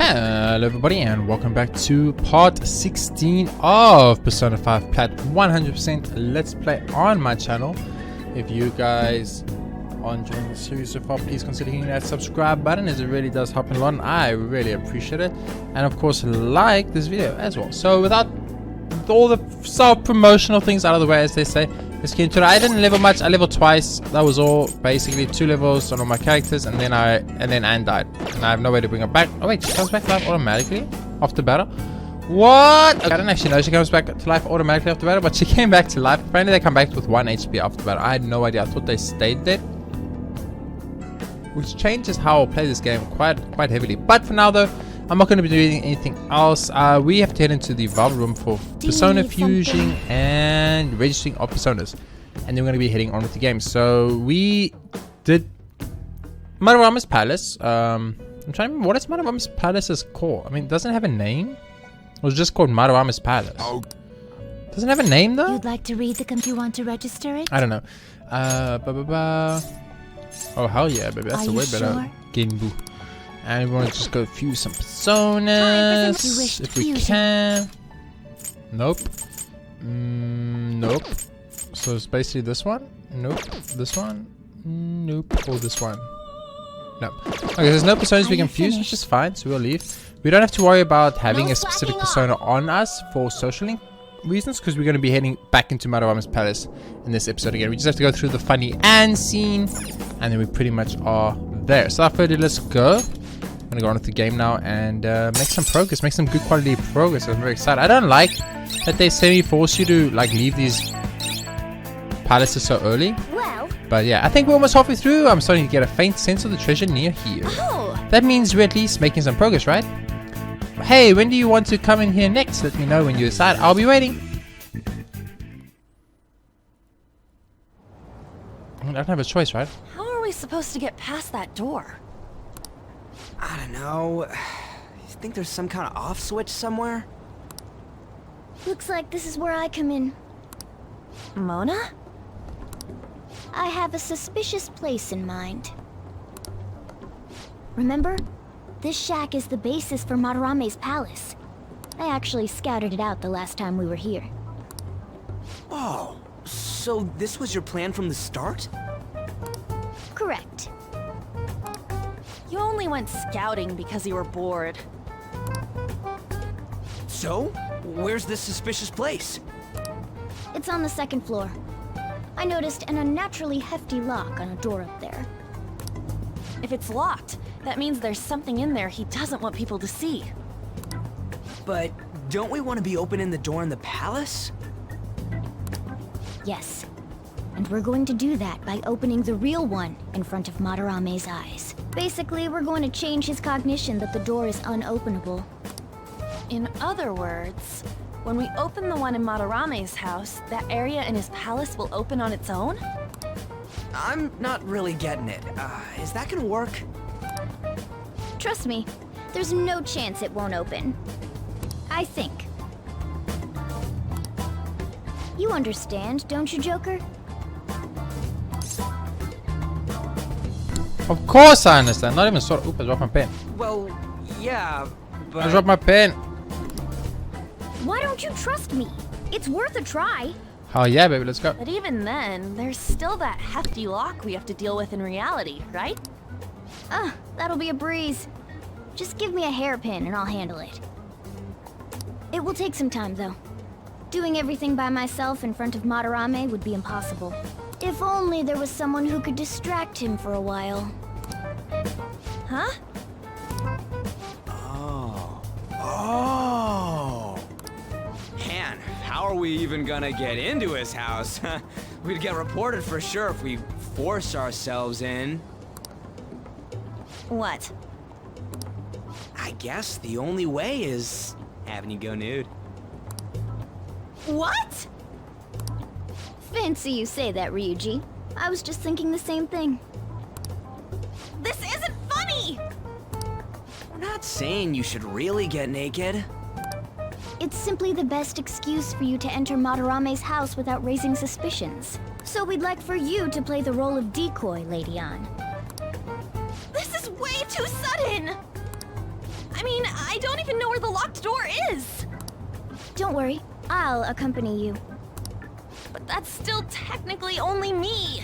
Hello everybody and welcome back to part 16 of Persona 5 Plat 100% Let's Play on my channel. If you guys are enjoying the series so far, please consider hitting that subscribe button as it really does help a lot and I really appreciate it. And of course like this video as well. So without all the self-promotional things out of the way, as they say, let's get into it. I didn't level much. I leveled twice. That was all. Basically 2 levels on all my characters, and then Anne died. And I have no way to bring her back. Oh wait, she comes back to life automatically after battle. What? Okay, I didn't actually know she comes back to life automatically after battle, but she came back to life. Apparently they come back with 1 HP after battle. I had no idea. I thought they stayed dead, which changes how I'll play this game quite heavily. But for now though, I'm not going to be doing anything else. We have to head into the Valve room for persona fusing and registering of personas, and then we're going to be heading on with the game. So we did Madarame's Palace. I'm trying to remember, what is Madarame's Palace's called? I mean, doesn't it have a name? It was just called Madarame's Palace. Oh. Doesn't it have a name though? You'd like to read the computer? You want to register it? I don't know. Oh hell yeah, baby, that's a way better Genbu. And we want to just go fuse some personas if we can. Nope. Nope. So it's basically this one. Nope. This one. Nope. Or this one. No. Okay, there's no personas we can fuse, which is fine, so we'll leave. We don't have to worry about having a specific persona on us for social link reasons, because we're going to be heading back into Madarame's Palace in this episode again. We just have to go through the funny Anne scene, and then we pretty much are there. So without further ado, let's go. I'm gonna go on with the game now and make some progress, make some good quality progress. I'm very excited. I don't like that they semi-force you to like leave these palaces so early. Well, but yeah, I think we're almost halfway through. I'm starting to get a faint sense of the treasure near here. Oh. That means we're at least making some progress, right? Hey, when do you want to come in here next? Let me know when you decide. I'll be waiting. I don't have a choice, right? How are we supposed to get past that door? I don't know. You think there's some kind of off switch somewhere? Looks like this is where I come in. Mona? I have a suspicious place in mind. Remember? This shack is the basis for Madarame's palace. I actually scouted it out the last time we were here. Oh, so this was your plan from the start? Correct. You only went scouting because you were bored. So, where's this suspicious place? It's on the 2nd floor. I noticed an unnaturally hefty lock on a door up there. If it's locked, that means there's something in there he doesn't want people to see. But don't we want to be opening the door in the palace? Yes. And we're going to do that by opening the real one in front of Madarame's eyes. Basically, we're going to change his cognition that the door is unopenable. In other words, when we open the one in Madarame's house, that area in his palace will open on its own? I'm not really getting it. Is that gonna work? Trust me, there's no chance it won't open. I think. You understand, don't you, Joker? Of course I understand. Not even sort of. Oop, I dropped my pen. Well, yeah, but... I dropped my pen. Why don't you trust me? It's worth a try. Oh yeah, baby, let's go. But even then, there's still that hefty lock we have to deal with in reality, right? That'll be a breeze. Just give me a hairpin and I'll handle it. It will take some time, though. Doing everything by myself in front of Madarame would be impossible. If only there was someone who could distract him for a while. Huh? Oh. Man, how are we even gonna get into his house? We'd get reported for sure if we force ourselves in. What? I guess the only way is having you go nude. What? Fancy you say that, Ryuji. I was just thinking the same thing. This isn't funny! We're not saying you should really get naked. It's simply the best excuse for you to enter Madarame's house without raising suspicions. So we'd like for you to play the role of decoy, Lady Anne. This is way too sudden! I mean, don't even know where the locked door is. Don't worry, I'll accompany you. But that's still technically only me.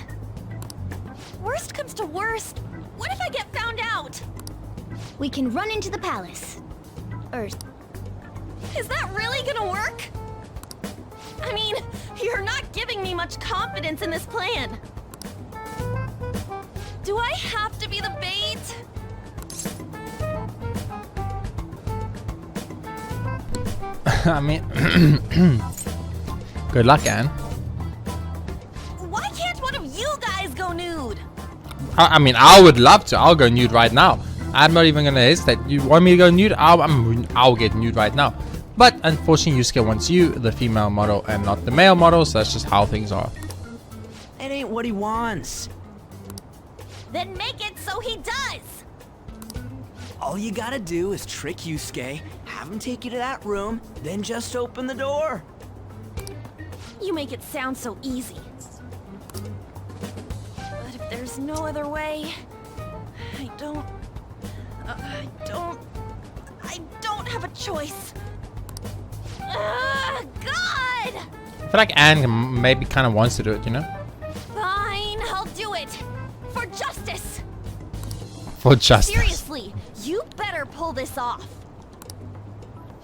Worst comes to worst, what if I get found out? We can run into the palace. Is that really gonna work? I mean, you're not giving me much confidence in this plan. Do I have to be the bait? I mean, good luck, Anne. Why can't one of you guys go nude? I mean, I would love to. I'll go nude right now. I'm not even gonna hesitate. You want me to go nude? I'll get nude right now. But unfortunately, Yusuke wants you, the female model, and not the male model. So that's just how things are. It ain't what he wants. Then make it so he does. All you gotta do is trick Yusuke, have him take you to that room, then just open the door. You make it sound so easy. But if there's no other way, I don't have a choice. God! I feel like Anne maybe kind of wants to do it, you know? Fine, I'll do it. For justice. For justice. Seriously, you better pull this off.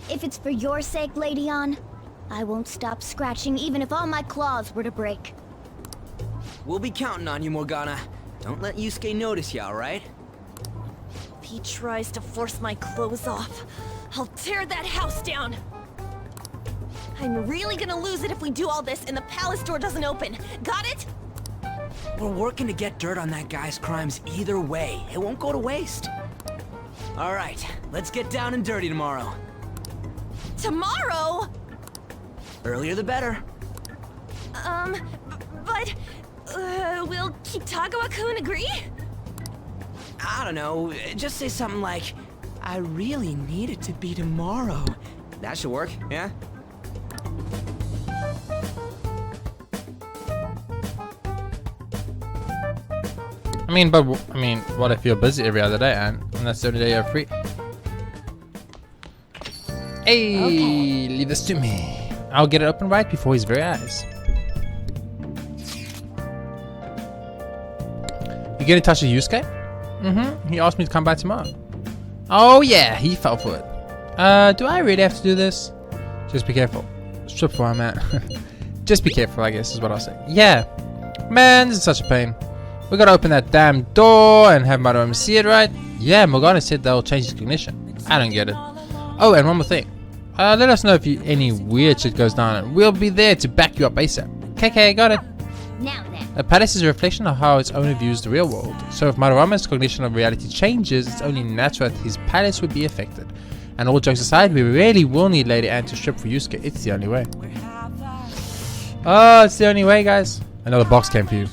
If it's for your sake, Lady Ann, I won't stop scratching even if all my claws were to break. We'll be counting on you, Morgana. Don't let Yusuke notice you, alright? If he tries to force my clothes off, I'll tear that house down. I'm really gonna lose it if we do all this and the palace door doesn't open. Got it? We're working to get dirt on that guy's crimes either way. It won't go to waste. Alright, let's get down and dirty tomorrow. Tomorrow? Earlier the better. But will Kitagawa-kun agree? I don't know, just say something like, I really need it to be tomorrow. That should work, yeah? What if you're busy every other day, Anne? And that's the only day you're free. Hey, Okay. Leave this to me. I'll get it open right before his very eyes. You get in touch with Yusuke? He asked me to come by tomorrow. Oh yeah, he fell for it. Do I really have to do this? Just be careful. Strip for him, man. Just be careful, I guess is what I'll say. Yeah. Man, this is such a pain. We gotta open that damn door and have Madara see it, right? Yeah, Morgana said they'll change his cognition. I don't get it. Oh, and one more thing. Let us know if any weird shit goes down and we'll be there to back you up ASAP. KK, got it. Now then. A palace is a reflection of how its owner views the real world. So if Madara's cognition of reality changes, it's only natural that his palace would be affected. And all jokes aside, we really will need Lady Anne to strip for Yusuke. It's the only way. Oh, it's the only way, guys. Another box came for you.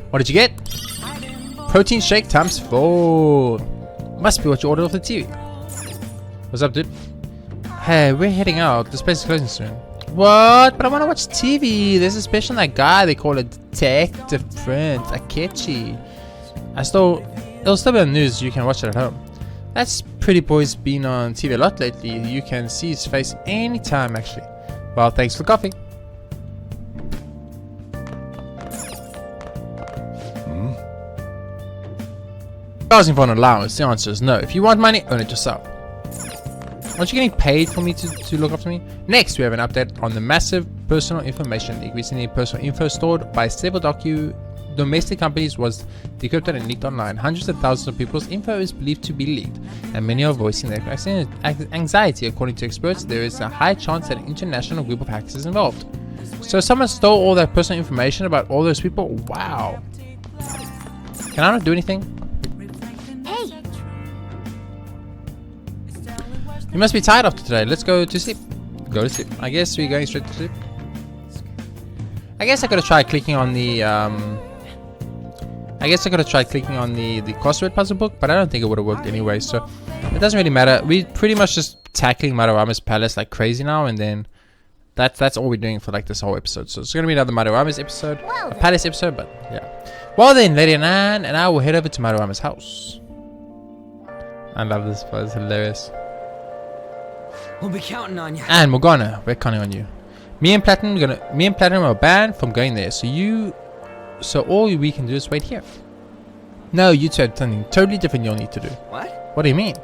What did you get? Protein shake times 4. Must be what you ordered off the TV. What's up, dude? Hey, we're heading out. This place is closing soon. What? But I want to watch TV. There's a special on that guy. They call it Detective Prince Akechi. It'll still be on the news. You can watch it at home. That's Pretty Boy's been on TV a lot lately. You can see his face anytime, actually. Well, thanks for the coffee. Asking for an allowance, the answer is no. If you want money, earn it yourself. Aren't you getting paid for me to look after me? Next, we have an update on the massive personal information leak. Recently, personal info stored by several domestic companies was decrypted and leaked online. Hundreds of thousands of people's info is believed to be leaked, and many are voicing their anxiety. According to experts, there is a high chance that an international group of hackers is involved. So someone stole all that personal information about all those people? Wow. Can I not do anything? You must be tired after today. Let's go to sleep. Go to sleep. I guess we're going straight to sleep. I guess I could have tried clicking on the crossword puzzle book, but I don't think it would have worked anyway, so it doesn't really matter. We're pretty much just tackling Madarame's palace like crazy now, and then that's all we're doing for like this whole episode. So it's gonna be another Madarame's episode, a palace episode, but yeah. Well then, Lady Anne and I will head over to Madorama's house. I love this part, it's hilarious. We'll be counting on you. And Morgana, we're counting on you. Me and Platinum are banned from going there, so all we can do is wait here. No, you two have something totally different you'll need to do. What? What do you mean?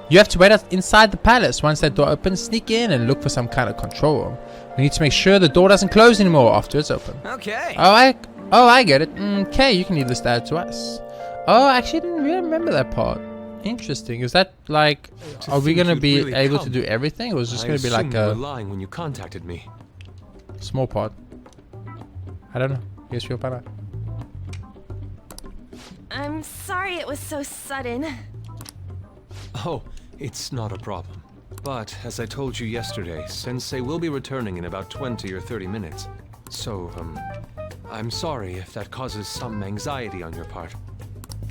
You have to wait inside the palace. Once that door opens, sneak in and look for some kind of control room. We need to make sure the door doesn't close anymore after it's open. Okay. Oh, I get it. Okay, you can leave this data to us. Oh, I actually didn't really remember that part. Interesting. Is that like, are we gonna be really able to do everything, or is this gonna be like you were a lying when you contacted me. small part? I don't know. Guess we'll find out. I'm sorry it was so sudden. Oh, it's not a problem. But, as I told you yesterday, Sensei will be returning in about 20 or 30 minutes. So, I'm sorry if that causes some anxiety on your part.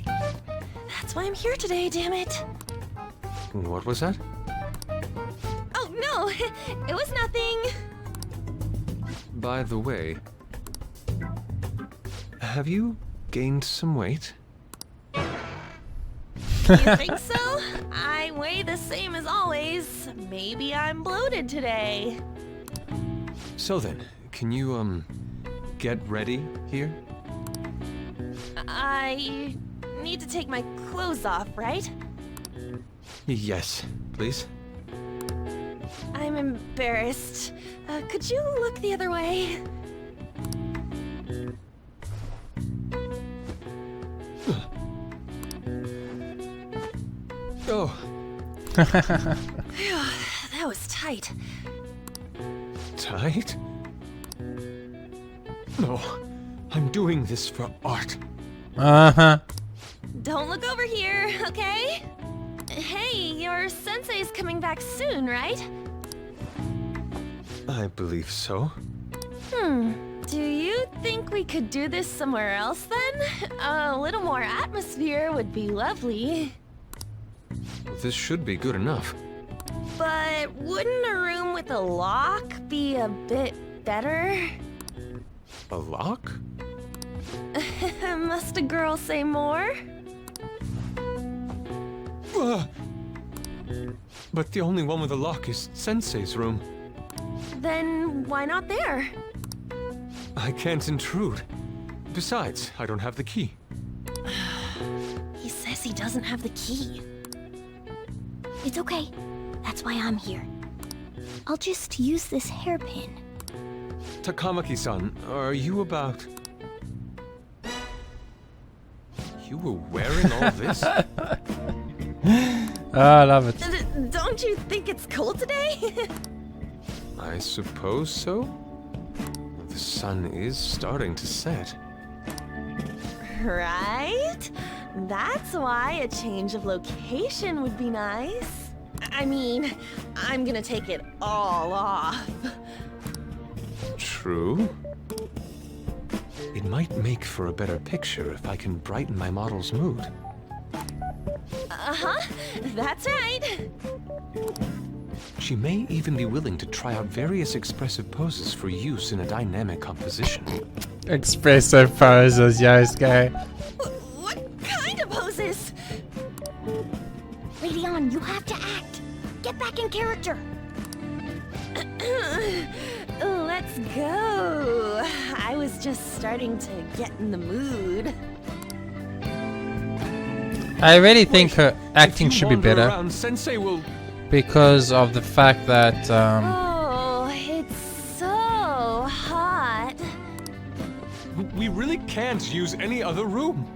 That's why I'm here today, damn it. What was that? Oh, no, it was nothing. By the way, have you gained some weight? You think so? I weigh the same as always. Maybe I'm bloated today. So then, can you, get ready here? I need to take my clothes off, right? Yes, please. I'm embarrassed. Could you look the other way? Oh, That was tight. tight? No, I'm doing this for art. Uh-huh. Don't look over here, okay? Hey, your sensei's coming back soon, right? I believe so. Do you think we could do this somewhere else then? A little more atmosphere would be lovely. This should be good enough. But wouldn't a room with a lock be a bit better? A lock? Must a girl say more? But the only one with a lock is Sensei's room. Then why not there? I can't intrude. Besides, I don't have the key. He says he doesn't have the key. It's okay. That's why I'm here. I'll just use this hairpin. Takamaki-san, are you about... You were wearing all this? I love it. Don't you think it's cold today? I suppose so. The sun is starting to set. Right? That's why a change of location would be nice. I mean, I'm gonna take it all off. True. It might make for a better picture if I can brighten my model's mood. Uh-huh, that's right. She may even be willing to try out various expressive poses for use in a dynamic composition. Expressive poses, Yosuke. What kind of poses? Radeon, you have to act. Get back in character. Let's go. I was just starting to get in the mood. I really think her acting should be better Around, Sensei will... because of the fact that Oh, it's so hot. We really can't use any other room.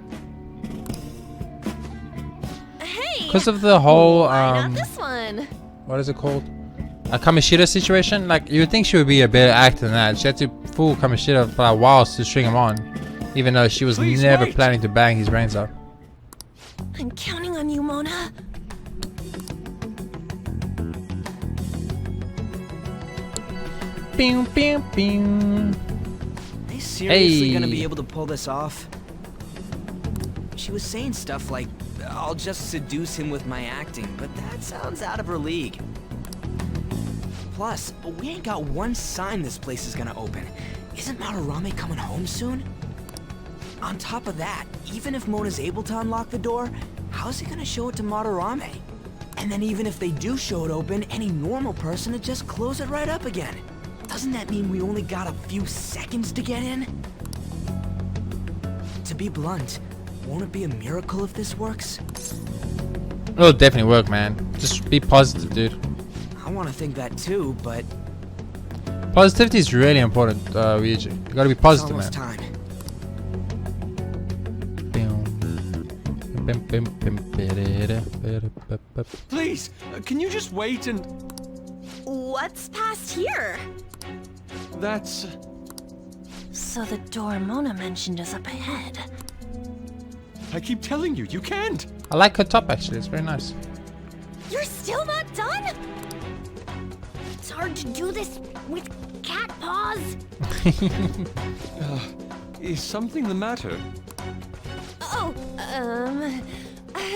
Hey, because of the whole why not this one? what is it called? A Kamishita situation. Like, you would think she would be a better actor than that. She had to fool Kamishita for a while to string him on, even though she was Please never wait. planning to bang his brains out. I'm counting on you, Mona. Bing, bing, bing. Are you seriously Hey. gonna be able to pull this off? She was saying stuff like, I'll just seduce him with my acting, but that sounds out of her league. Plus, we ain't got one sign this place is gonna open. Isn't Madarame coming home soon? On top of that, even if Mona's able to unlock the door, how's he gonna show it to Madarame? And then even if they do show it open, any normal person would just close it right up again. Doesn't that mean we only got a few seconds to get in? To be blunt, won't it be a miracle if this works? It'll definitely work, man. Just be positive, dude. I want to think that too, but Positivity is really important, Ryuji. You gotta be it's positive, almost man. time. Please, can you just wait and... What's past here? That's... So the door Mona mentioned is up ahead. I keep telling you, you can't! I like her top, actually. It's very nice. You're still not done? It's hard to do this with cat paws. Is something the matter? Oh,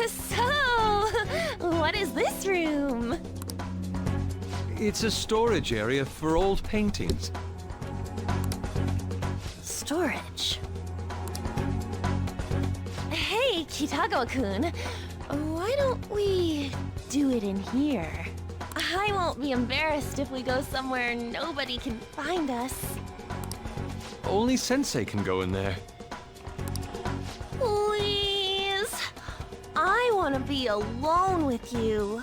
so, what is this room? It's a storage area for old paintings. Storage. Hey, Kitagawa-kun, why don't we do it in here? I won't be embarrassed if we go somewhere nobody can find us. Only Sensei can go in there. Please. I want to be alone with you.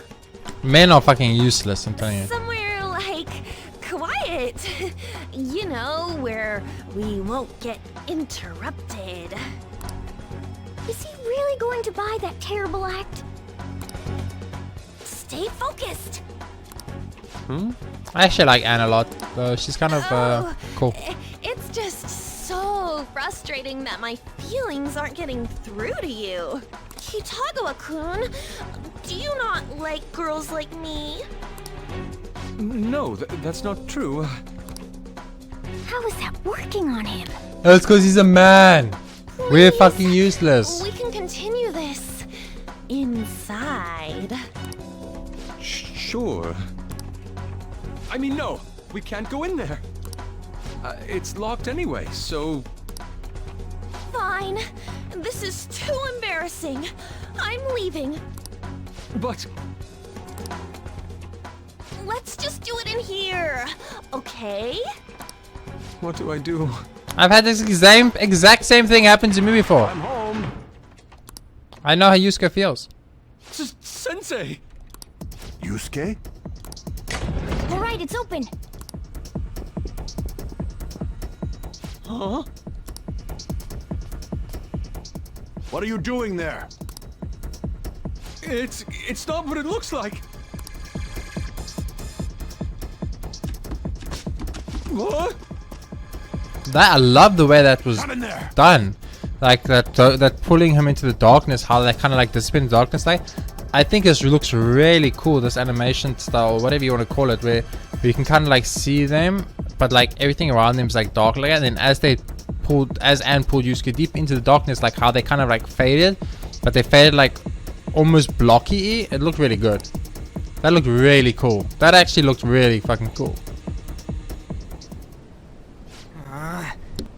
Men are fucking useless, I'm telling you. Somewhere like quiet. You know, where we won't get interrupted. Is he really going to buy that terrible act? Stay focused. I actually like Anne a lot. She's kind of cool. It's just so frustrating that my feelings aren't getting through to you. Kitagawa-kun, do you not like girls like me? No, that's not true. How is that working on him? That's because he's a man. We're Please, fucking useless. We can continue this inside. Sure. I mean, no, we can't go in there. It's locked anyway, so... Fine. This is too embarrassing. I'm leaving. But... Let's just do it in here, okay? what do I do? I've had this exact same thing happen to me before. I'm home. I know how Yusuke feels. Sensei! Yusuke? All right, it's open. Huh? What are you doing there? It's not what it looks like. What? That I love the way that was Come in there. done. Like that pulling him into the darkness, how that kind of like disappeared in the darkness. Like, I think this looks really cool. This animation style, whatever you want to call it, where you can kind of like see them, but like everything around them is like dark like that. And then as Anne pulled Yusuke deep into the darkness, like how they kind of like faded, but they faded like almost blocky. It looked really good. That looked really cool. That actually looked really fucking cool.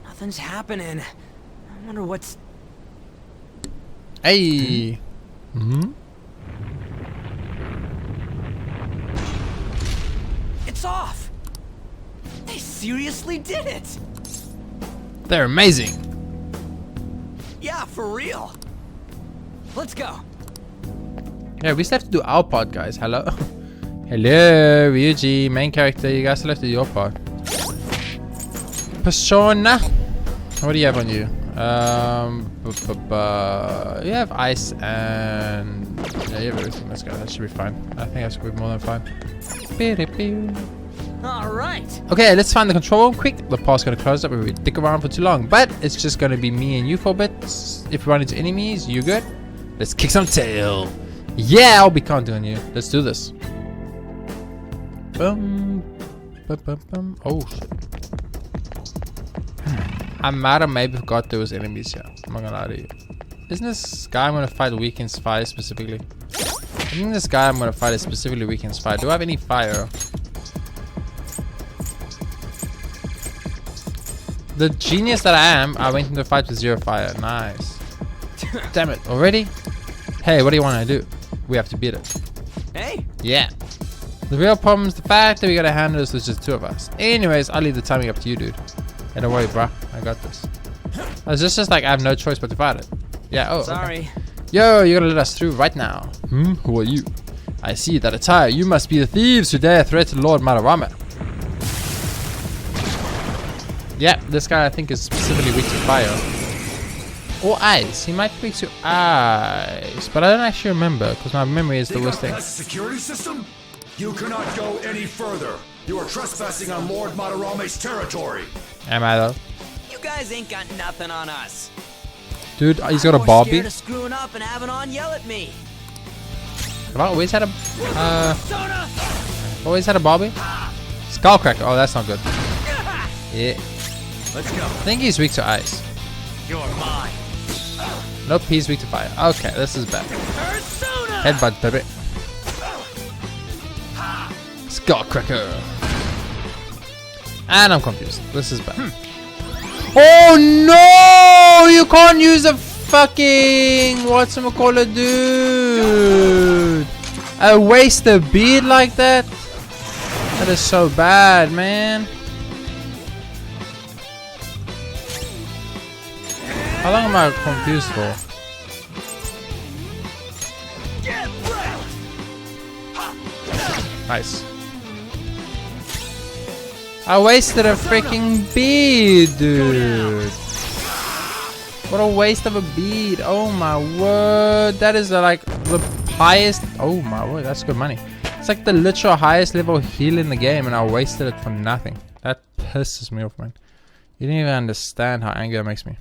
Nothing's happening. I wonder what's... Hey. It's off! They seriously did it! They're amazing. Yeah, for real. Let's go. Yeah, we still have to do our part, guys. Hello. Hello, Ryuji, main character. You guys still have to do your part. Persona. What do you have on you? You have ice and... Yeah, you have everything. Let's go. That should be fine. I think that should be more than fine. Alright. Okay, let's find the control room quick. The part's gonna close up if we stick around for too long. But it's just gonna be me and you for a bit. If we run into enemies, you good? Let's kick some tail. Yeah, I'll be counting on you. Let's do this. Boom. Bum, bum, bum. Oh, shit. I might have maybe forgot there was enemies here. I'm not gonna lie to you. Isn't this guy I'm gonna fight weak in fire specifically? I think this guy I'm gonna fight is specifically weak in fire. Do I have any The genius that I am, I went into the fight with 0 fire. Nice. Damn it, already? Hey, what do you want to do? We have to beat it. Hey, Yeah. The real problem is the fact that we gotta handle this with just 2 of us. Anyways, I'll leave the timing up to you, dude. Hey, don't worry, bro. I got this. It's just like I have no choice but to fight it. Yeah, oh. sorry. Okay. Yo, you gotta let us through right now. Who are you? I see that attire. You must be the thieves who dare threaten Lord Madarame. Yeah, this guy I think is specifically weak to fire. Or ice. He might be weak to ice. But I don't actually remember because my memory is the worst thing. Security system? You cannot go any further. You are trespassing on Lord Madarame's territory. Am I though? You guys ain't got nothing on us. Dude, he's got a More Barbie. scared of screwing up and having on yell at me. Have I always had a always had a Barbie? Skullcracker. Oh, that's not good. Yeah. Let's go. I think he's weak to ice. You're mine. Nope, he's weak to fire. Okay, this is bad. Headbutt, baby. Skullcracker. And I'm confused. This is bad. Oh no! You can't use a fucking whatchamacallit, dude. I waste a bead like that. That is so bad, man. How long am I confused for? Nice. I wasted a freaking bead, dude. What a waste of a bead. Oh my word. That is like the highest. Oh my word. That's good money. It's like the literal highest level heal in the game and I wasted it for nothing. That pisses me off, man. You didn't even understand how angry that makes me.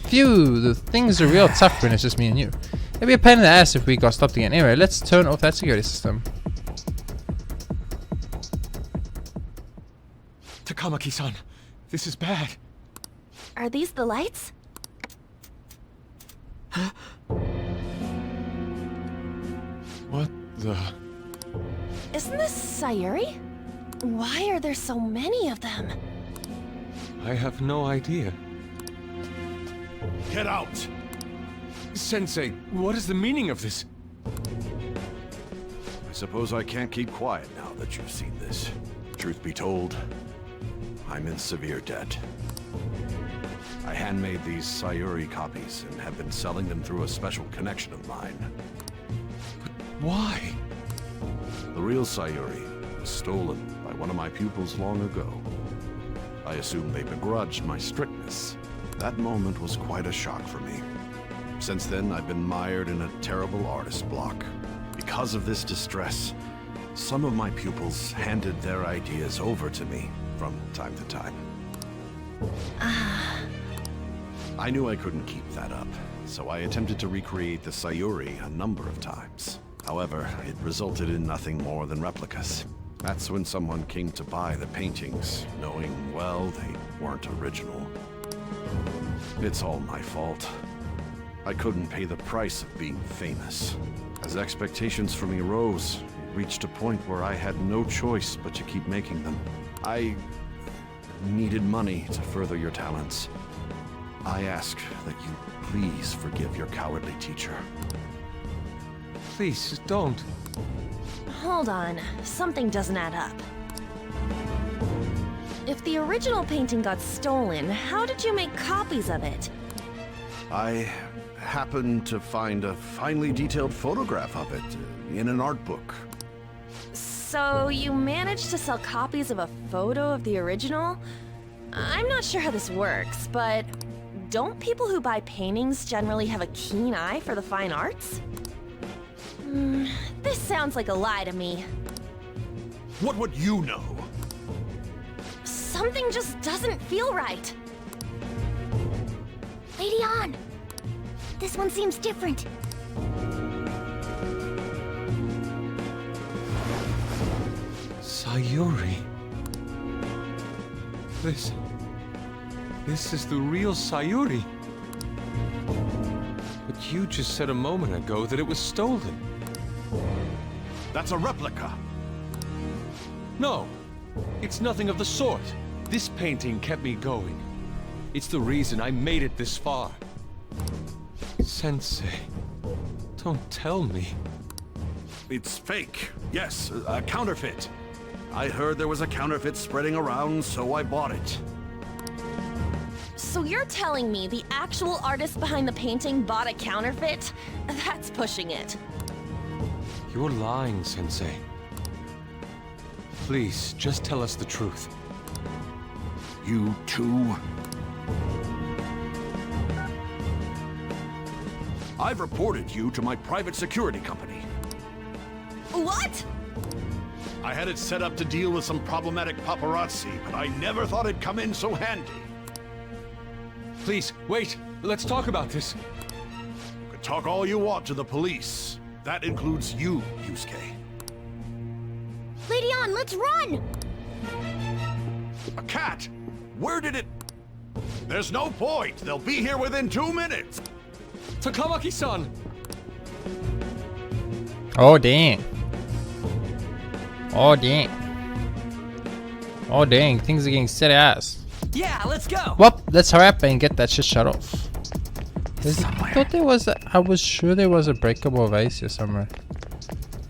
Phew, the things are real tough when it's just me and you. It'd be a pain in the ass if we got stopped again. Anyway, let's turn off that security system. Takamaki-san, this is bad. Are these the lights? What the... Isn't this Sayuri? Why are there so many of them? I have no idea. Get out! Sensei, what is the meaning of this? I suppose I can't keep quiet now that you've seen this. Truth be told, I'm in severe debt. I handmade these Sayuri copies and have been selling them through a special connection of mine. Why? The real Sayuri was stolen by one of my pupils long ago. I assume they begrudged my strictness. That moment was quite a shock for me. Since then, I've been mired in a terrible artist block. Because of this distress, some of my pupils handed their ideas over to me from time to time. I knew I couldn't keep that up, so I attempted to recreate the Sayuri a number of times. However, it resulted in nothing more than replicas. That's when someone came to buy the paintings, knowing, well, they weren't original. It's all my fault. I couldn't pay the price of being famous. As expectations for me rose, it reached a point where I had no choice but to keep making them. I needed money to further your talents. I ask that you please forgive your cowardly teacher. Please, don't. Hold on, something doesn't add up. If the original painting got stolen, how did you make copies of it? I happened to find a finely detailed photograph of it in an art book. So you managed to sell copies of a photo of the original? I'm not sure how this works, but don't people who buy paintings generally have a keen eye for the fine arts? This sounds like a lie to me. What would you know? Something just doesn't feel right. Lady On! This one seems different. Sayuri. This is the real Sayuri. But you just said a moment ago that it was stolen. That's a replica. No. It's nothing of the sort. This painting kept me going. It's the reason I made it this far. Sensei, don't tell me. It's fake. Yes, a counterfeit. I heard there was a counterfeit spreading around, so I bought it. So you're telling me the actual artist behind the painting bought a counterfeit? That's pushing it. You're lying, Sensei. Please, just tell us the truth. You too? I've reported you to my private security company. What? I had it set up to deal with some problematic paparazzi, but I never thought it'd come in so handy. Please, wait. Let's talk about this. You can talk all you want to the police. That includes you, Yusuke. Lady On, let's run! A cat? Where did it... There's no point. They'll be here within 2 minutes. Takamaki-san! Oh, dang. Oh, dang. Oh, dang. Things are getting set ass. Yeah, let's go. Well, let's hurry up and get that shit shut off. I thought there was I was sure there was a breakable vase here somewhere.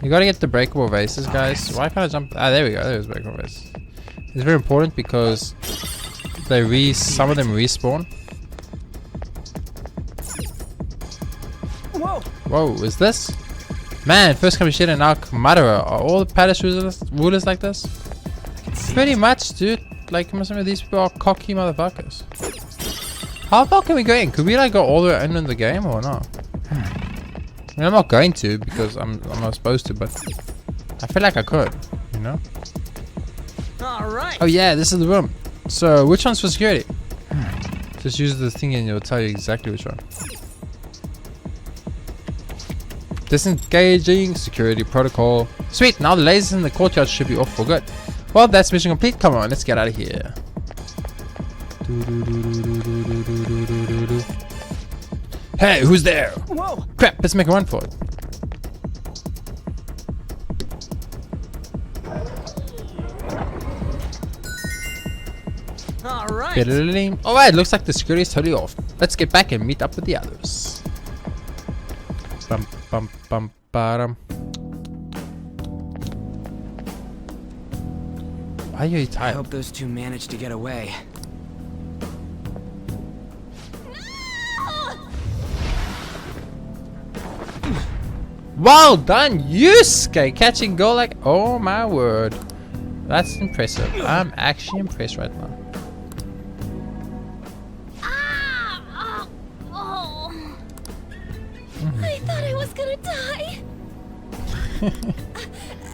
You gotta get the breakable vases, guys. Why can't I jump? Ah, there we go. There's breakable vase. It's very important because some of them respawn. Whoa. Whoa, is this? Man, first come shit in Ark Madara. Are all the palace rulers like this? Pretty much, dude. Like, some of these people are cocky motherfuckers. How far can we go in? Could we like go all the way in the game or not? I mean, I'm not going to because I'm not supposed to, but I feel like I could, you know? All right. Oh yeah, this is the room. So which one's for security? Just use the thing and it'll tell you exactly which one. Disengaging security protocol. Sweet, now the lasers in the courtyard should be off for good. Well, that's mission complete. Come on, let's get out of here. Hey, who's there? Whoa. Crap, let's make a run for it. All right. Alright, looks like the security is totally off. Let's get back and meet up with the others. Bum bum bum bottom. Why are you I tired? hope those two managed to get away. Well done, Yusuke! Catching goal like, oh my word. That's impressive. I'm actually impressed right now. Ah! Oh! I thought I was gonna die.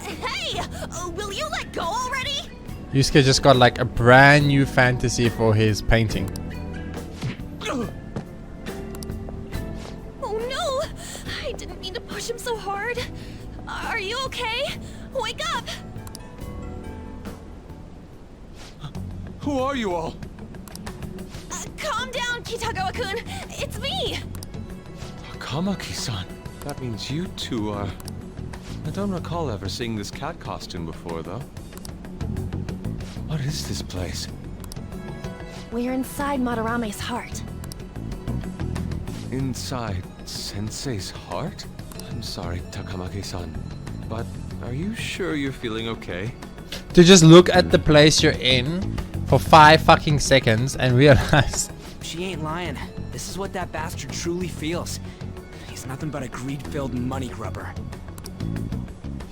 Hey! Will you let go already? Yusuke just got like a brand new fantasy for his painting. Oh no! I didn't mean to push him so hard. Are you okay? Wake up! Who are you all? Calm down, Kitagawa-kun. It's me! Kamaki-san. That means you two are... I don't recall ever seeing this cat costume before, though. What is this place? We're inside Madarame's heart. Inside Sensei's heart? I'm sorry, Takamaki-san, but are you sure you're feeling okay? To just look at the place you're in for 5 fucking seconds and realize... She ain't lying. This is what that bastard truly feels. He's nothing but a greed-filled money grubber.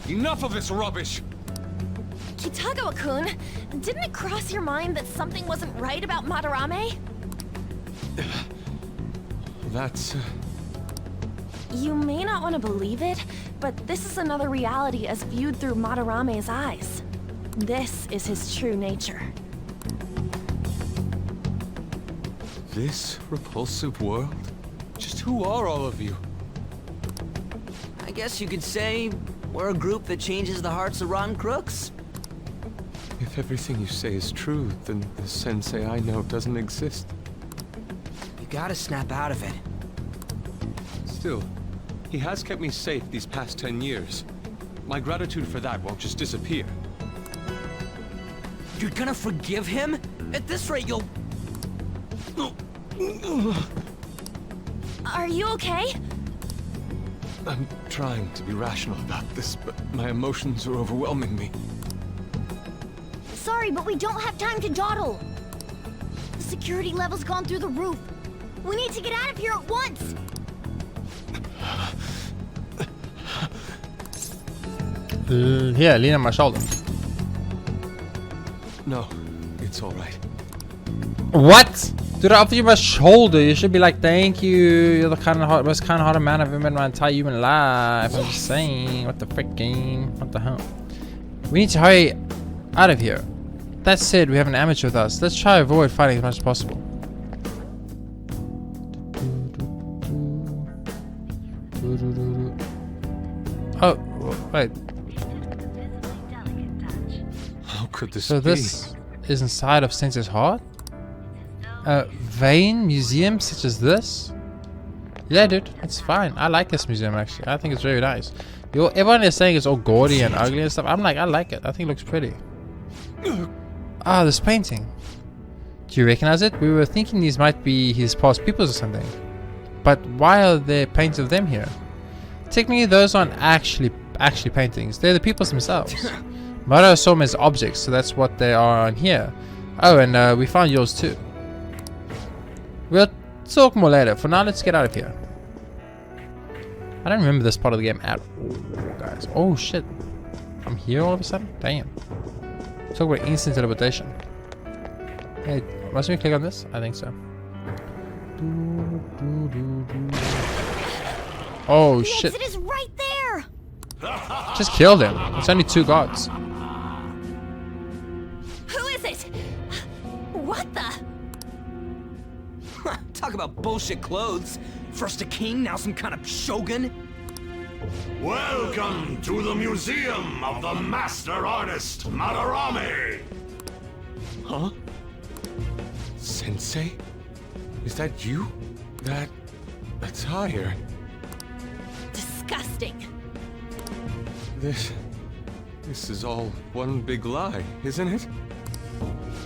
Enough of this rubbish! Kitagawa-kun, didn't it cross your mind that something wasn't right about Madarame? That's... You may not want to believe it, but this is another reality as viewed through Madarame's eyes. This is his true nature. This repulsive world? Just who are all of you? I guess you could say we're a group that changes the hearts of rotten crooks. If everything you say is true, then the sensei I know doesn't exist. You gotta snap out of it. Still, he has kept me safe these past 10 years. My gratitude for that won't just disappear. You're gonna forgive him? At this rate, you'll... Are you okay? I'm trying to be rational about this, but my emotions are overwhelming me. Sorry, but we don't have time to dawdle. The security level's gone through the roof. We need to get out of here at once. Here, lean on my shoulder. No, it's all right. What? Dude, I offered you my shoulder. You should be like, thank you. You're the most kind-hearted man I've ever met in my entire human life. I'm just saying. What the frick, game? What the hell? We need to hurry out of here. That said, we have an amateur with us. Let's try to avoid fighting as much as possible. Oh, wait. How could this So be? this is inside of Sensei's heart? A vain museum such as this? Yeah, dude, it's fine. I like this museum, actually. I think it's very nice. Everyone is saying it's all gaudy and ugly and stuff. I'm like, I like it. I think it looks pretty. Ah, this painting. Do you recognize it? We were thinking these might be his past pupils or something. But why are there paintings of them here? Technically, those aren't actually paintings. They're the pupils themselves. Maro saw them as objects, so that's what they are on here. Oh, and we found yours too. We'll talk more later. For now, let's get out of here. I don't remember this part of the game at all, guys. Oh, shit. I'm here all of a sudden? Damn. Talk about instant teleportation. Hey, must we click on this? I think so. Oh, The shit. exit is right there. Just killed him. It's only 2 gods. Who is it? What the? Talk about bullshit clothes. First a king, now some kind of shogun. Welcome to the Museum of the Master Artist, Madarame! Huh? Sensei? Is that you? That attire? Disgusting. This is all one big lie, isn't it?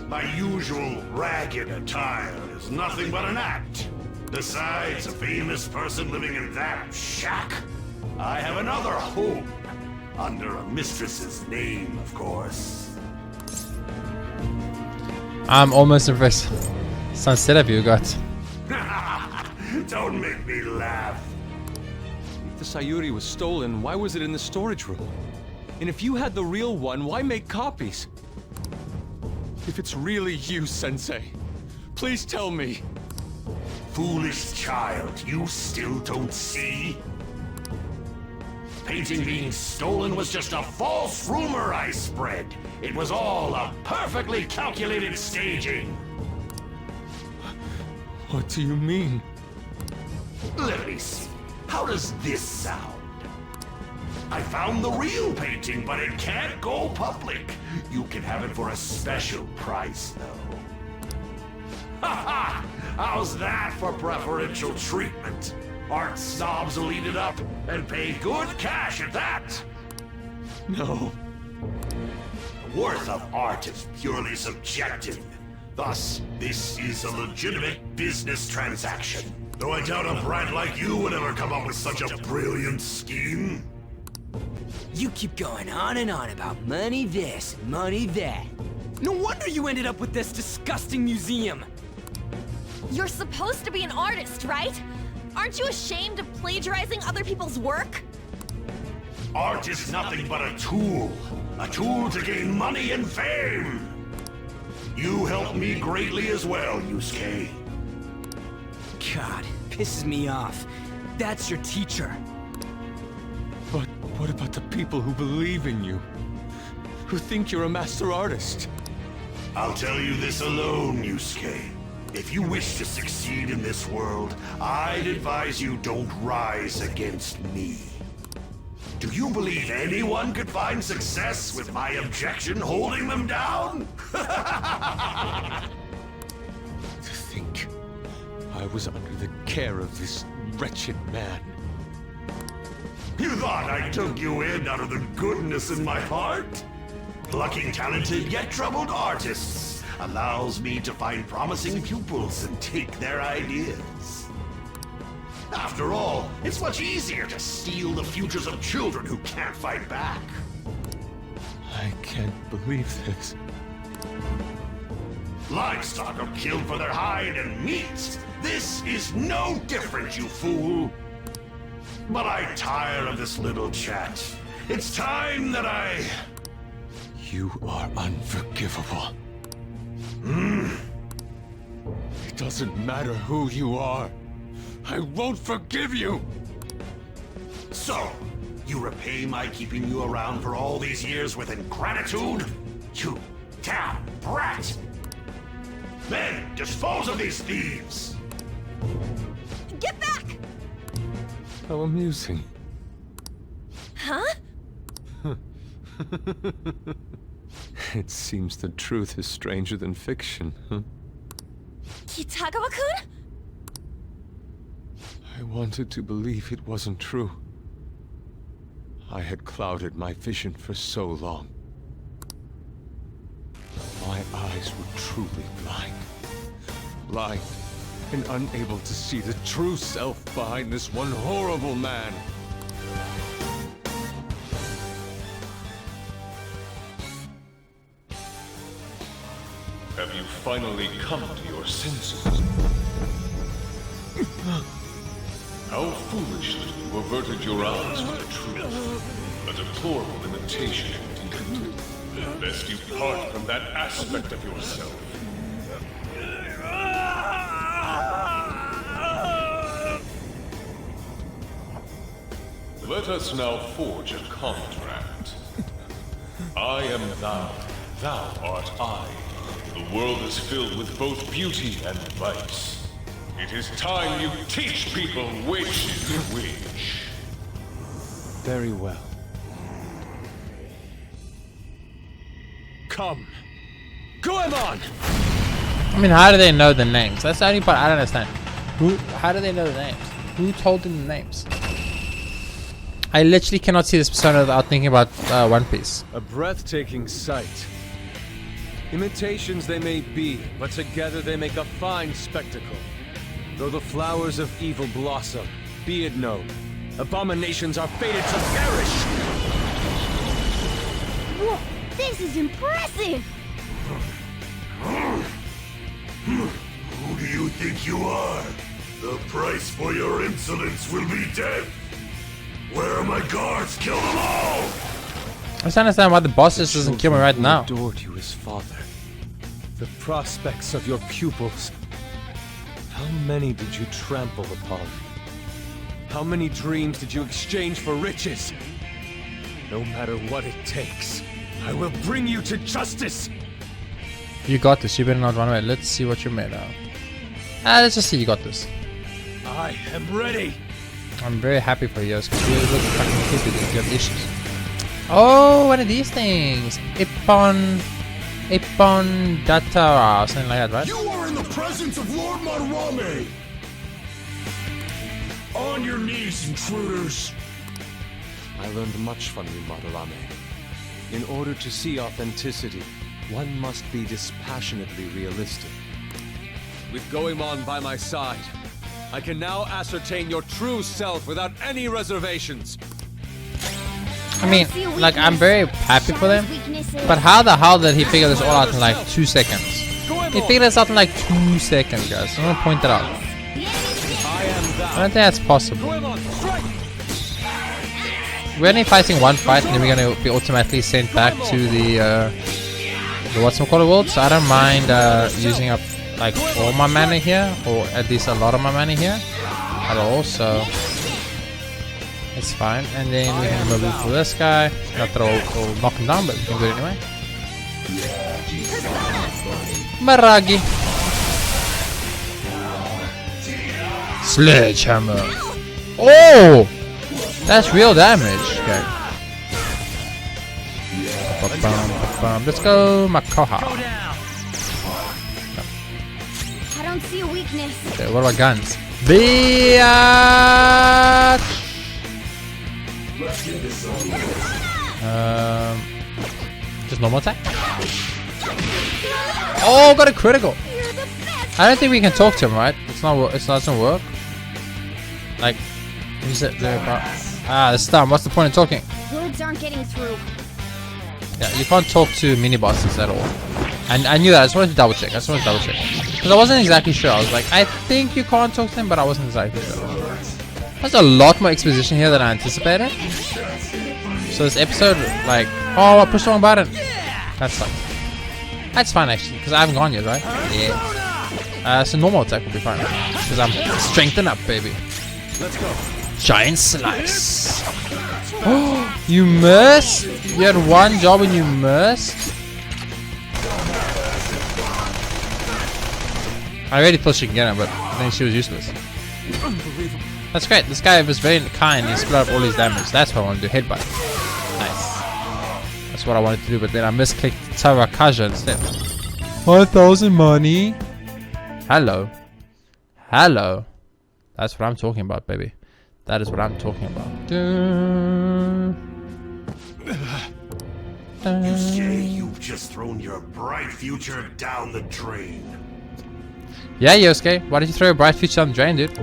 My usual ragged attire is nothing but an act. Besides a famous person living in that shack, I have another home. Under a mistress's name, of course. I'm almost impressed. Sunset of you got. Don't make me laugh. If the Sayuri was stolen, why was it in the storage room? And if you had the real one, why make copies? If it's really you, Sensei, please tell me. Foolish child, you still don't see? Painting being stolen was just a false rumor I spread. It was all a perfectly calculated staging. What do you mean? Let me see. How does this sound? I found the real painting, but it can't go public. You can have it for a special price, though. Ha ha! How's that for preferential treatment? Art snobs will eat it up and pay good cash at that. No. The worth of art is purely subjective. Thus, this is a legitimate business transaction. Though I doubt a brat like you would ever come up with such a brilliant scheme. You keep going on and on about money this, money that. No wonder you ended up with this disgusting museum. You're supposed to be an artist, right? Aren't you ashamed of plagiarizing other people's work? Art is nothing but a tool to gain money and fame. You helped me greatly as well, Yusuke. God, pisses me off. That's your teacher. But what about the people who believe in you? Who think you're a master artist? I'll tell you this alone, Yusuke. If you wish to succeed in this world, I'd advise you don't rise against me. Do you believe anyone could find success with my objection holding them down? To think I was under the care of this wretched man. You thought I took you in out of the goodness in my heart? Plucking talented yet troubled artists allows me to find promising pupils and take their ideas. After all, it's much easier to steal the futures of children who can't fight back. I can't believe this. Livestock are killed for their hide and meat. This is no different, you fool. But I tire of this little chat. It's time that I... You are unforgivable. It doesn't matter who you are. I won't forgive you! So, you repay my keeping you around for all these years with ingratitude? You damn brat! Men, dispose of these thieves! Get back! How amusing. Huh? It seems the truth is stranger than fiction, huh? Kitagawa-kun? I wanted to believe it wasn't true. I had clouded my vision for so long. My eyes were truly blind. Blind and unable to see the true self behind this one horrible man. Have you finally come to your senses? How foolishly you averted your eyes from the truth. A deplorable imitation indeed. Lest you part from that aspect of yourself. Let us now forge a contract. I am thou, thou art I. The world is filled with both beauty and vice. It is time you teach people which is which. Very well. Come. Goemon! I mean, how do they know the names? That's the only part I don't understand. How do they know the names? Who told them the names? I literally cannot see this persona without thinking about One Piece. A breathtaking sight. Imitations they may be, but together they make a fine spectacle. Though the flowers of evil blossom, be it known, abominations are fated to perish! Whoa, this is impressive! Who do you think you are? The price for your insolence will be death. Where are my guards? Kill them all! I just understand why the boss just doesn't kill me right now. Adored you as father. The prospects of your pupils. How many did you trample upon? How many dreams did you exchange for riches? No matter what it takes, I will bring you to justice! You got this. You better not run away. Let's see what you're made of. Let's just see you got this. I am ready! I'm very happy for you guys because you look fucking stupid if you have issues. Oh, one of these things. Ippon Datara, something like that, right? You are in the presence of Lord Madarame! On your knees, intruders! I learned much from you, Madarame. In order to see authenticity, one must be dispassionately realistic. With Goemon by my side, I can now ascertain your true self without any reservations. I mean, like, I'm very happy for them, but how the hell did he figure this all out in like 2 seconds? He figured this out in like 2 seconds, guys. I'm gonna point that out. I don't think that's possible. We're only fighting one fight, and then we're gonna be automatically sent back to the whatchamacallit world. So I don't mind using up like all my mana here, or at least a lot of my mana here at all. So it's fine. And then we can move for this guy. Not that I'll knock him down, but we can do it anyway. Maragi. Sledgehammer. Oh! That's real damage. Okay. Let's go, Makoha. I don't see a weakness. Okay, what about guns? Biatch! Just normal attack. Oh, got a critical. You're the best. I don't think we can talk to him, right? It's not. It doesn't work. Like, is it there? It's dumb. What's the point of talking? Words aren't getting through. Yeah, you can't talk to mini bosses at all. And I knew that. I just wanted to double check. Because I wasn't exactly sure. I was like, I think you can't talk to them, but I wasn't exactly sure. There's a lot more exposition here than I anticipated. So this episode, like, oh, I pushed the wrong button. That sucks. That's fine actually, because I haven't gone yet, right? Yeah. So normal attack will be fine, because I'm strengthened up, baby. Let's go. Giant slice. Oh, you missed? You had one job and you missed? I already thought she could get her, but I think she was useless. That's great. This guy was very kind. He split up all his damage. That's what I want to do. Headbutt. Nice. That's what I wanted to do, but then I misclicked Tarakaja instead. 1,000 money. Hello. Hello. That's what I'm talking about, baby. That is what I'm talking about. You say you've just thrown your bright future down the drain. Yeah, Yosuke. Why did you throw your bright future down the drain, dude?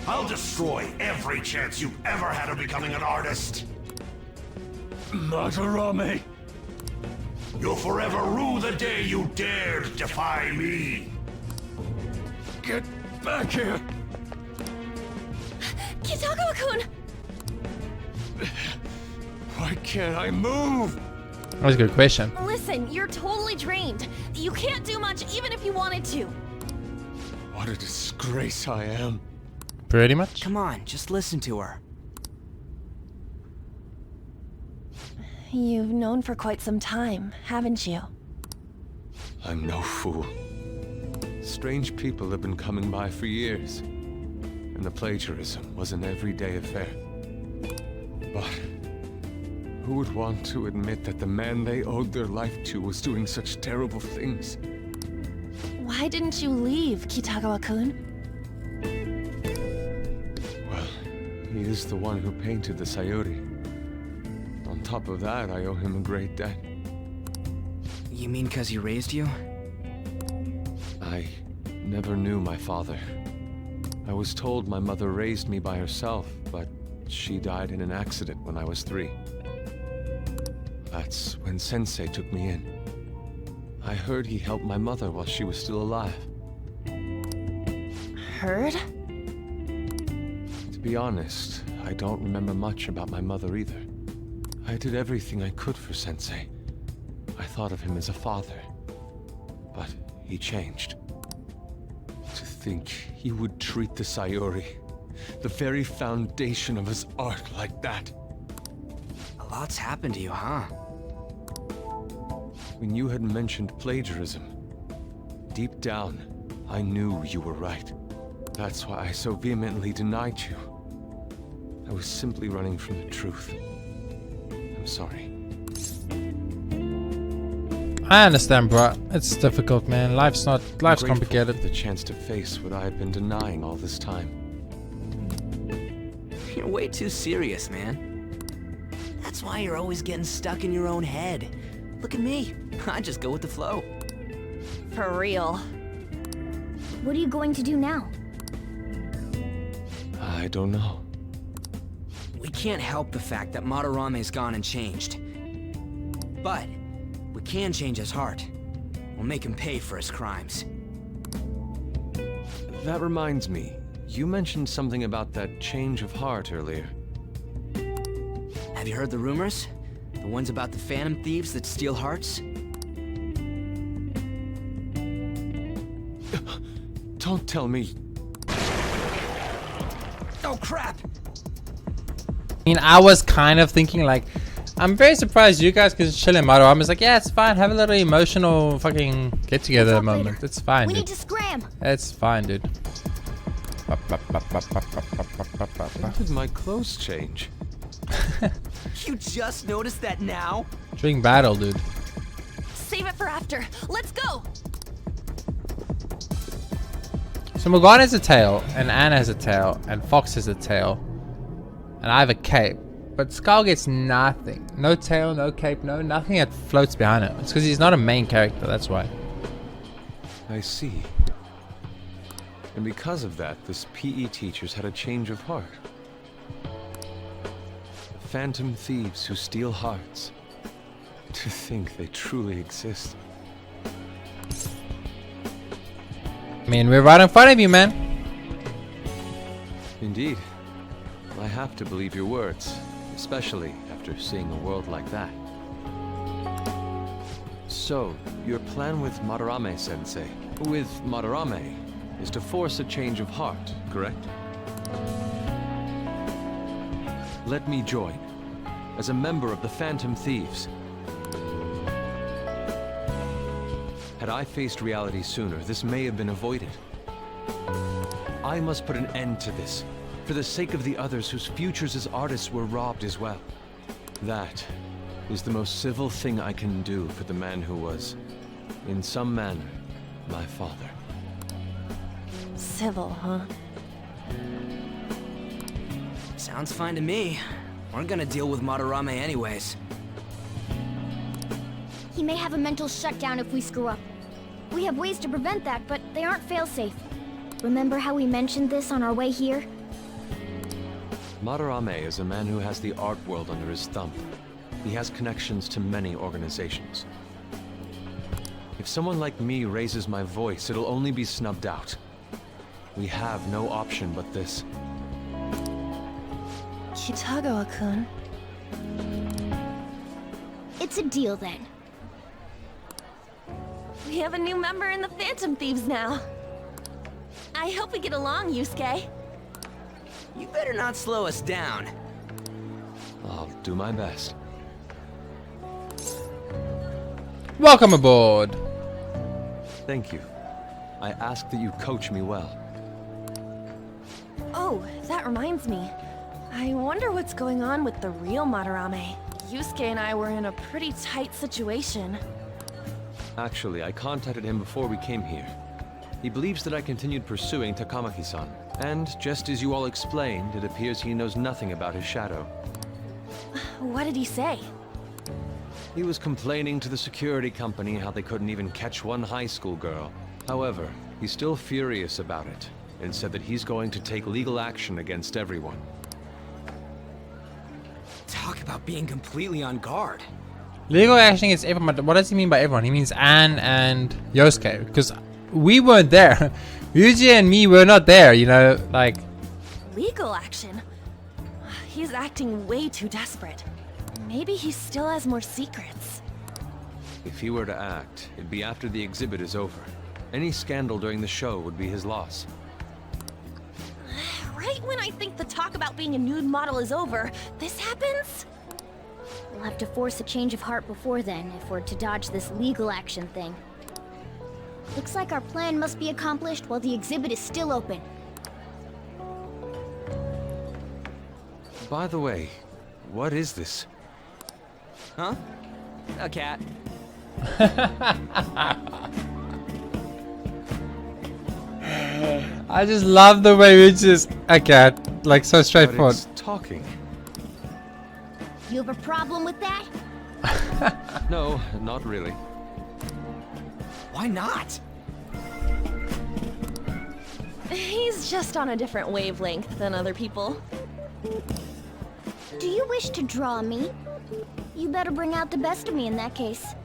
I'll destroy every chance you've ever had of becoming an artist. Madarame. You'll forever rue the day you dared defy me. Get back here. Kitagawa-kun! Why can't I move? That was a good question. Listen, you're totally drained. You can't do much even if you wanted to. What a disgrace I am. Pretty much. Come on, just listen to her. You've known for quite some time, haven't you? I'm no fool. Strange people have been coming by for years, and the plagiarism was an everyday affair. But who would want to admit that the man they owed their life to was doing such terrible things? Why didn't you leave, Kitagawa-kun? Well, he is the one who painted the Sayuri. On top of that, I owe him a great debt. You mean because he raised you? I never knew my father. I was told my mother raised me by herself, but she died in an accident when I was 3. That's when Sensei took me in. I heard he helped my mother while she was still alive. Heard? To be honest, I don't remember much about my mother either. I did everything I could for Sensei. I thought of him as a father. But he changed. To think he would treat the Sayuri, the very foundation of his art, like that. A lot's happened to you, huh? When you had mentioned plagiarism, deep down, I knew you were right. That's why I so vehemently denied you. I was simply running from the truth. I'm sorry. I understand, bro. It's difficult, man. Life's complicated. For the chance to face what I had been denying all this time. You're way too serious, man. That's why you're always getting stuck in your own head. Look at me. I just go with the flow. For real. What are you going to do now? I don't know. We can't help the fact that Madarame's gone and changed. But we can change his heart. We'll make him pay for his crimes. That reminds me. You mentioned something about that change of heart earlier. Have you heard the rumors? The ones about the phantom thieves that steal hearts? Don't tell me. Oh crap! I mean, I was kind of thinking like, I'm very surprised you guys can chill in Mario. I'm just like, yeah, it's fine. Have a little emotional fucking get together Talk moment. later. It's fine, We dude. need to scram. It's fine, dude. When did my clothes change? You just noticed that now? During battle, dude. Save it for after. Let's go! So Morgana has a tail, and Anna has a tail, and Fox has a tail, and I have a cape. but Skull gets nothing. No tail, no cape, no nothing that floats behind him. It's because he's not a main character, that's why. I see. And because of that, this PE teacher's had a change of heart. Phantom thieves who steal hearts. To think they truly exist. I mean, we're right in front of you, man. Indeed. I have to believe your words, especially after seeing a world like that. So, your plan with Madarame-sensei, with Madarame, is to force a change of heart, correct? Let me join, as a member of the Phantom Thieves. Had I faced reality sooner, this may have been avoided. I must put an end to this, for the sake of the others whose futures as artists were robbed as well. That is the most civil thing I can do for the man who was, in some manner, my father. Civil, huh? Sounds fine to me. We're gonna deal with Madarame anyways. He may have a mental shutdown if we screw up. We have ways to prevent that, but they aren't fail-safe. Remember how we mentioned this on our way here? Madarame is a man who has the art world under his thumb. He has connections to many organizations. If someone like me raises my voice, it'll only be snubbed out. We have no option but this. Kitagawa-kun. It's a deal then. We have a new member in the Phantom Thieves now. I hope we get along, Yusuke. You better not slow us down. I'll do my best. Welcome aboard. Thank you. I ask that you coach me well. Oh, that reminds me. I wonder what's going on with the real Madarame. Yusuke and I were in a pretty tight situation. Actually, I contacted him before we came here. He believes that I continued pursuing Takamaki-san. And, just as you all explained, it appears he knows nothing about his shadow. What did he say? He was complaining to the security company how they couldn't even catch one high school girl. However, he's still furious about it, and said that he's going to take legal action against everyone. Talk about being completely on guard. Legal action against everyone. What does he mean by everyone? He means Anne and Yosuke. Because we weren't there. Yuji and me were not there, you know, like... Legal action? He's acting way too desperate. Maybe he still has more secrets. If he were to act, it'd be after the exhibit is over. Any scandal during the show would be his loss. Right when I think the talk about being a nude model is over, this happens? We'll have to force a change of heart before then, if we're to dodge this legal action thing. Looks like our plan must be accomplished while the exhibit is still open. By the way, what is this? Huh? A cat. I just love the way it's just a cat, like so But straightforward. it's talking. You have a problem with that? No, not really. Why not? He's just on a different wavelength than other people. Do you wish to draw me? You better bring out the best of me in that case.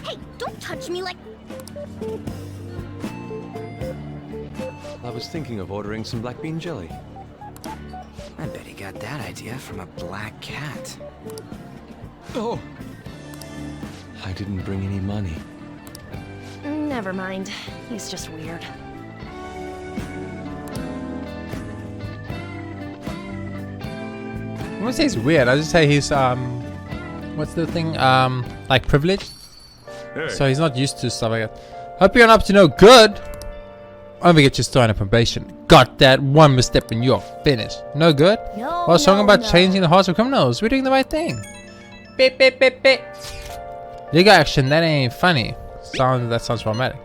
Hey, don't touch me like... I was thinking of ordering some black bean jelly. I bet he got that idea from a black cat. Oh! I didn't bring any money. Never mind. He's just weird. I wouldn't say he's weird, I just say he's, what's the thing, like privileged? Hey, So he's not used to stuff like that. Hope you're up to no good. Only get you started on probation. Got that one misstep and you're finished. No good? No, Well, talking about no. changing the hearts of criminals. We're doing the right thing. Beep, beep, beep, beep. Legal action, that ain't funny. That sounds problematic.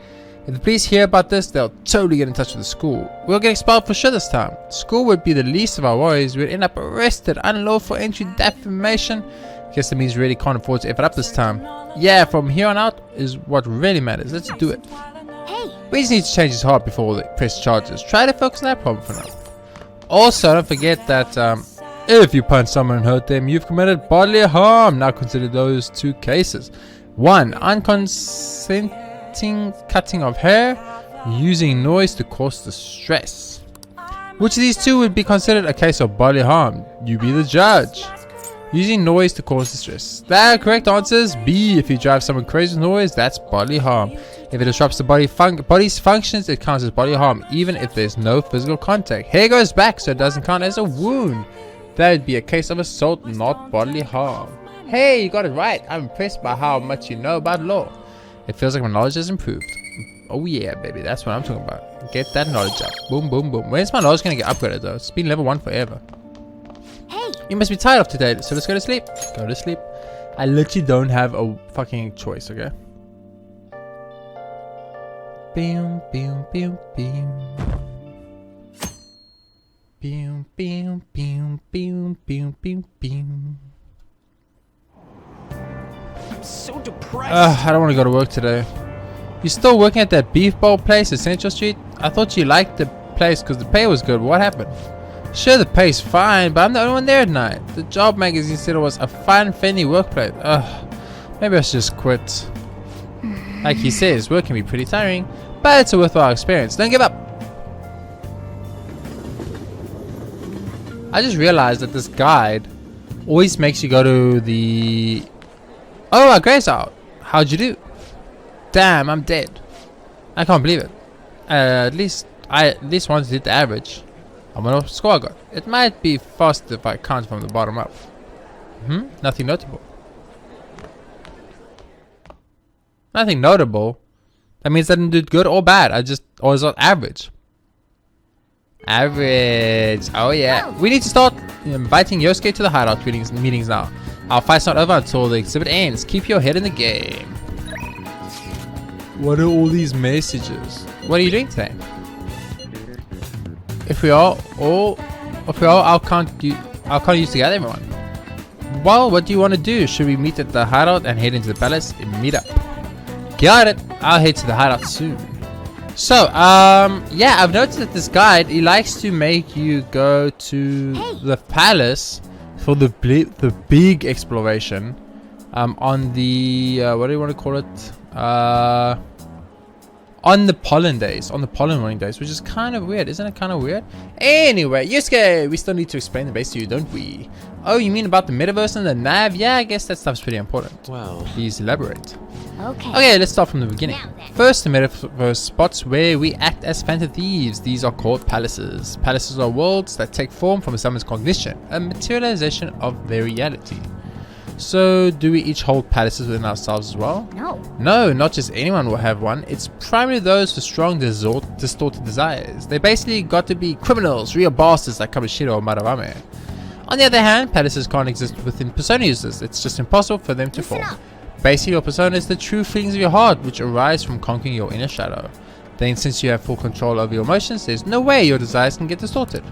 If the police hear about this, they'll totally get in touch with the school. We'll get expelled for sure this time. School would be the least of our worries. We'd end up arrested, unlawful entry, defamation. Guess that means we really can't afford to F it up this time. Yeah, from here on out is what really matters. Let's do it. Hey, We just need to change his heart before they press charges. Try to focus on that problem for now. Also, don't forget that if you punch someone and hurt them, you've committed bodily harm. Now consider those 2 cases. 1. Unconsenting cutting of hair. Using noise to cause distress. Which of these 2 would be considered a case of bodily harm? You be the judge. Using noise to cause distress. The correct answer is B. If you drive someone crazy with noise, that's bodily harm. If it disrupts the body's functions, it counts as bodily harm, even if there's no physical contact. Hair goes back, so it doesn't count as a wound. That would be a case of assault, not bodily harm. Hey, you got it right. I'm impressed by how much you know about law. It feels like my knowledge has improved. Oh yeah, baby, that's what I'm talking about. Get that knowledge up. Boom, boom, boom. When's my knowledge gonna get upgraded though? It's been level 1 forever. hey, You must be tired of today, so let's go to sleep. Go to sleep. I literally don't have a fucking choice, okay? Boom, boom, boom, boom. Boom, boom, boom, boom, boom, boom, boom. I'm so depressed. I don't want to go to work today. You still working at that beef bowl place at Central Street? I thought you liked the place because the pay was good. What happened? Sure, the pay's fine, but I'm the only one there at night. The job magazine said it was a fun, friendly workplace. Maybe I should just quit. Like he says, work can be pretty tiring, but it's a worthwhile experience. Don't give up. I just realized that this guide always makes you go to the... Oh, our grade's out. How'd you do? Damn, I'm dead. I can't believe it. At least once did the average. I wonder what score I got. It might be fast if I count from the bottom up. Nothing notable. Nothing notable? That means I didn't do good or bad. I was on average. Average. Oh yeah. We need to start inviting Yosuke to the hideout meetings now. Our fight's not over until the exhibit ends. Keep your head in the game. What are all these messages? What are you doing today? If we are all, I'll count you together, everyone. Well, what do you want to do? Should we meet at the hideout and head into the palace and meet up? Got it. I'll head to the hideout soon. So, yeah, I've noticed that this guide, he likes to make you go to the palace for the big exploration. On the what do you want to call it? On the pollen morning days, which is kind of weird. Isn't it kind of weird? Anyway, Yusuke, we still need to explain the base to you, don't we? Oh, you mean about the metaverse and the nav? Yeah, I guess that stuff's pretty important. Well, Please elaborate. okay. Let's start from the beginning. First, the metaverse spots where we act as phantom thieves. These are called palaces. Palaces are worlds that take form from someone's cognition, a materialization of their reality. So, do we each hold palaces within ourselves as well? No, not just anyone will have one. It's primarily those with strong distorted desires. They basically got to be criminals, real bosses like Kamoshida or Madarame. On the other hand, palaces can't exist within persona users. It's just impossible for them to form. Basically, your persona is the true feelings of your heart, which arise from conquering your inner shadow. Then, since you have full control over your emotions, there's no way your desires can get distorted.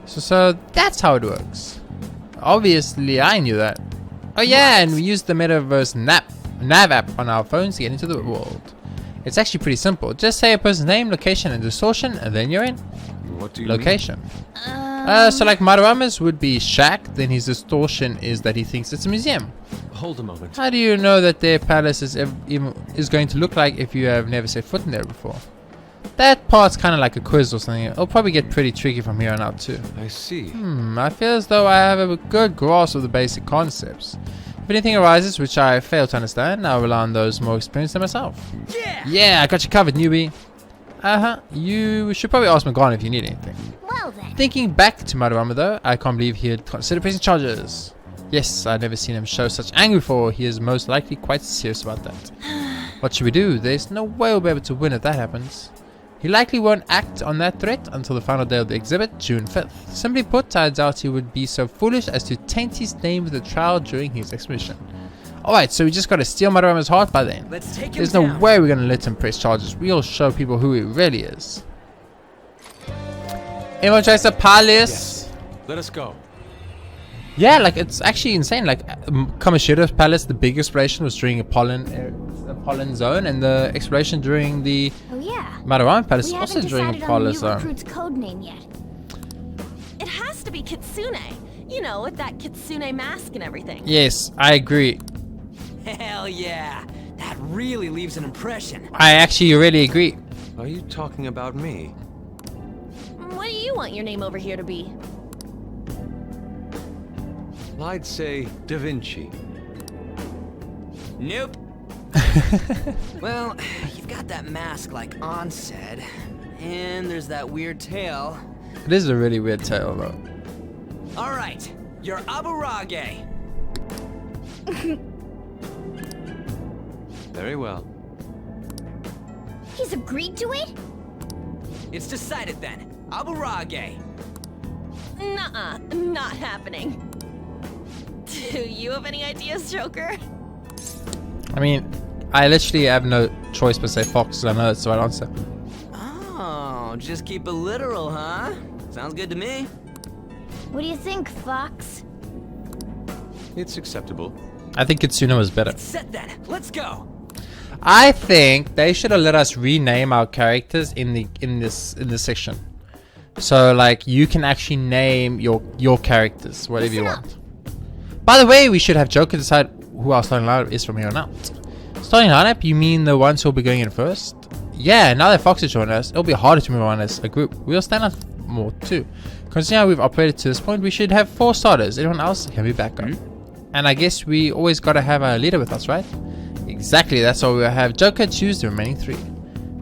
So that's how it works. Obviously, I knew that. Oh yeah, and we use the metaverse nav app on our phones to get into the world. It's actually pretty simple. Just say a person's name, location, and distortion, and then you're in. what do you Location. So like Madarame's would be shack, then his distortion is that he thinks it's a museum. mean? Hold a moment. How do you know that their palace is going to look like if you have never set foot in there before? That part's kind of like a quiz or something. It'll probably get pretty tricky from here on out too. I see. I feel as though I have a good grasp of the basic concepts. If anything arises which I fail to understand, I'll rely on those more experienced than myself. Yeah, I got you covered, newbie. You should probably ask McGon if you need anything. Well then. Thinking back to Madarame though, I can't believe he'd consider pressing charges. Yes, I've never seen him show such anger before. He is most likely quite serious about that. What should we do? There's no way we'll be able to win if that happens. He likely won't act on that threat until the final day of the exhibit, June 5th. Simply put, I doubt he would be so foolish as to taint his name with a trial during his exhibition. Alright, so we just gotta steal Madarame's heart by then. Let's take him There's no down. way we're gonna let him press charges. We'll show people who he really is. Anyone tries the palace? Let us go. Yeah, like it's actually insane. Like Kamoshida's palace, the big exploration was during Apollon zone, and the exploration during the Oh yeah. Madarame palace We also haven't during decided on the Apollo new zone. recruit's code name yet. It has to be Kitsune. You know, with that Kitsune mask and everything. Yes, I agree. Hell yeah. That really leaves an impression. I actually really agree. Are you talking about me? What do you want your name over here to be? I'd say Da Vinci. Nope. Well, you've got that mask like On said. And there's that weird tail. It is a really weird tale though. Alright, you're Aburage. Very well. He's agreed to it? It's decided then. Aburage. Nuh-uh, not happening. Do you have any ideas, Joker? I mean, I literally have no choice but say Fox, because I know that's the right answer. Oh, just keep it literal, huh? Sounds good to me. What do you think, Fox? It's acceptable. I think Kitsune was better. Set then. Let's go. I think they should have let us rename our characters in this section. So like you can actually name your characters whatever you want. By the way, we should have Joker decide who our starting lineup is from here on out. Starting lineup, you mean the ones who'll be going in first? Yeah, now that Fox has joined us, it'll be harder to move on as a group. We'll stand out more too. Considering how we've operated to this point, we should have 4 starters. Everyone else can be backup. And I guess we always gotta have a leader with us, right? Exactly, that's why we'll have Joker choose the remaining 3.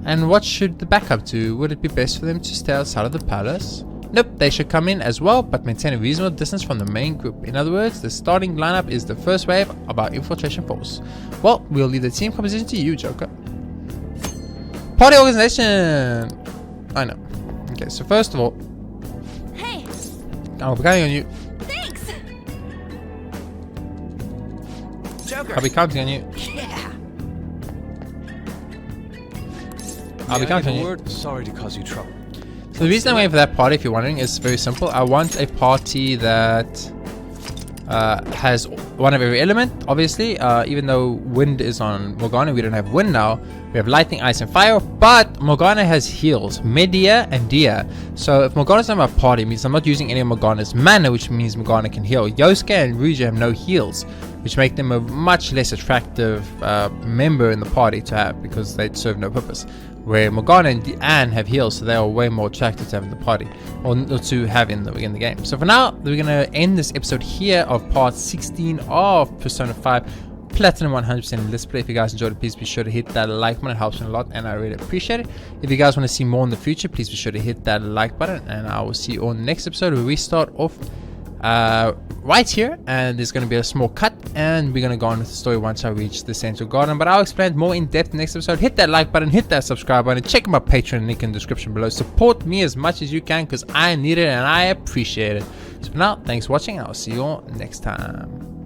And what should the backup do? Would it be best for them to stay outside of the palace? Nope, they should come in as well, but maintain a reasonable distance from the main group. In other words, the starting lineup is the first wave of our infiltration force. Well, we'll leave the team composition to you, Joker. Party organization! I know. Okay, so first of all, Hey, I'll be counting on you. thanks! Joker. I'll be counting on you. Yeah. I'll be May I counting have on a you. word? Sorry to cause you trouble. So the reason I'm waiting for that party, if you're wondering, is very simple. I want a party that has one of every element, obviously. Even though wind is on Morgana, we don't have wind now. We have lightning, ice, and fire. But Morgana has heals, Media and Dia. So if Morgana's not my party, it means I'm not using any of Morgana's mana, which means Morgana can heal. Yosuke and Ryuja have no heals, which make them a much less attractive member in the party to have, because they serve no purpose. Where Morgana and Anne have heals, so they are way more attractive to have in the party, or to have in the game. So for now, we're gonna end this episode here of part 16 of Persona 5 Platinum 100% Let's Play. If you guys enjoyed it, please be sure to hit that like button. It helps me a lot, and I really appreciate it. If you guys want to see more in the future, please be sure to hit that like button, and I will see you on the next episode where we start off right here, and there's going to be a small cut, and we're going to go on with the story once I reach the central garden, but I'll explain it more in depth next episode. Hit that like button, hit that subscribe button, check my Patreon link in the description below. Support me as much as you can, because I need it and I appreciate it. So for now, thanks for watching, and I'll see you all next time.